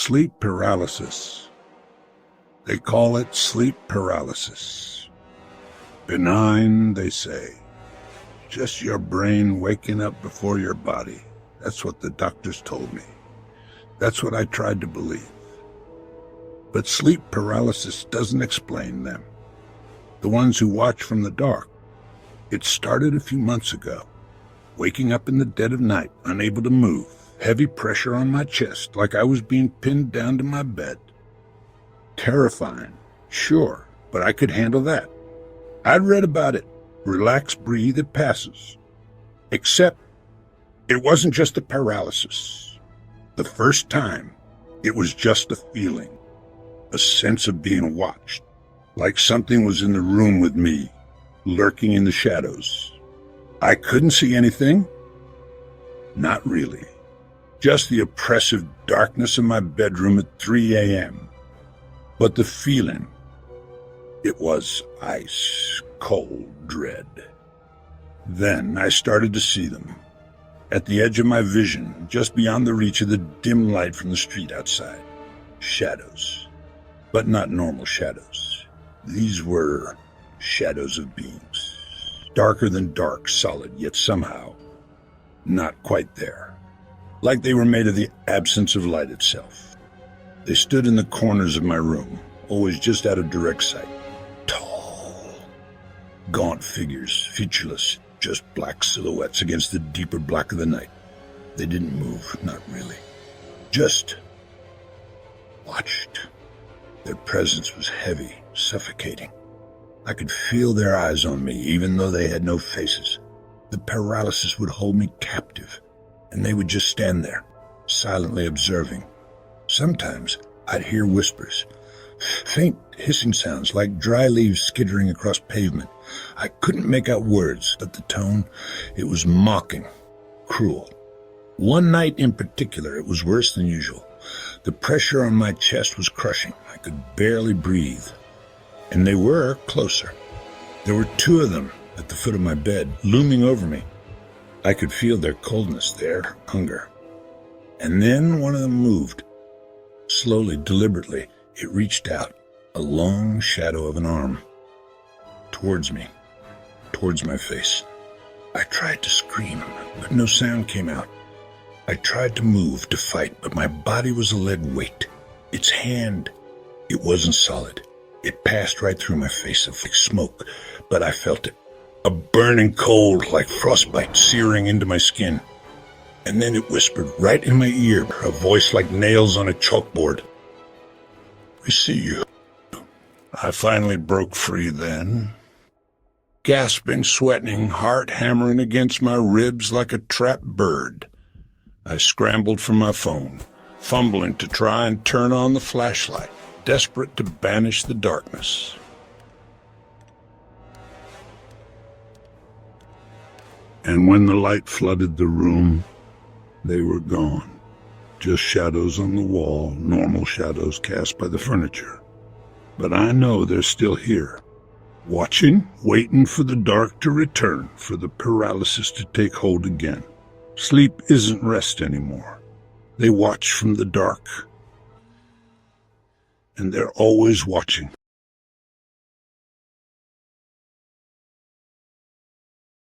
Sleep paralysis. They call it sleep paralysis. Benign, they say. Just your brain waking up before your body. That's what the doctors told me. That's what I tried to believe. But sleep paralysis doesn't explain them. The ones who watch from the dark. It started a few months ago. Waking up in the dead of night, unable to move. Heavy pressure on my chest, like I was being pinned down to my bed. Terrifying, sure, but I could handle that. I'd read about it. Relax, breathe, it passes. Except, it wasn't just a paralysis. The first time, it was just a feeling. A sense of being watched. Like something was in the room with me, lurking in the shadows. I couldn't see anything. Not really. Just the oppressive darkness in my bedroom at 3 a.m. But the feeling, it was ice cold dread. Then I started to see them. At the edge of my vision, just beyond the reach of the dim light from the street outside. Shadows. But not normal shadows. These were shadows of beings. Darker than dark, solid, yet somehow not quite there. Like they were made of the absence of light itself. They stood in the corners of my room, always just out of direct sight. Tall, gaunt figures, featureless, just black silhouettes against the deeper black of the night. They didn't move, not really. Just watched. Their presence was heavy, suffocating. I could feel their eyes on me, even though they had no faces. The paralysis would hold me captive, and they would just stand there, silently observing. Sometimes I'd hear whispers, faint hissing sounds like dry leaves skittering across pavement. I couldn't make out words, but the tone, it was mocking, cruel. One night in particular, it was worse than usual. The pressure on my chest was crushing. I could barely breathe. And they were closer. There were two of them at the foot of my bed, looming over me. I could feel their coldness, their hunger. And then one of them moved. Slowly, deliberately, it reached out, a long shadow of an arm. Towards me, towards my face. I tried to scream, but no sound came out. I tried to move, to fight, but my body was a lead weight. Its hand, it wasn't solid. It passed right through my face like smoke, but I felt it. A burning cold like frostbite searing into my skin. And then it whispered right in my ear, a voice like nails on a chalkboard. "We see you." I finally broke free then. Gasping, sweating, heart hammering against my ribs like a trapped bird. I scrambled for my phone, fumbling to try and turn on the flashlight. Desperate to banish the darkness. And when the light flooded the room, they were gone. Just shadows on the wall, normal shadows cast by the furniture. But I know they're still here, watching, waiting for the dark to return, for the paralysis to take hold again. Sleep isn't rest anymore. They watch from the dark. And they're always watching.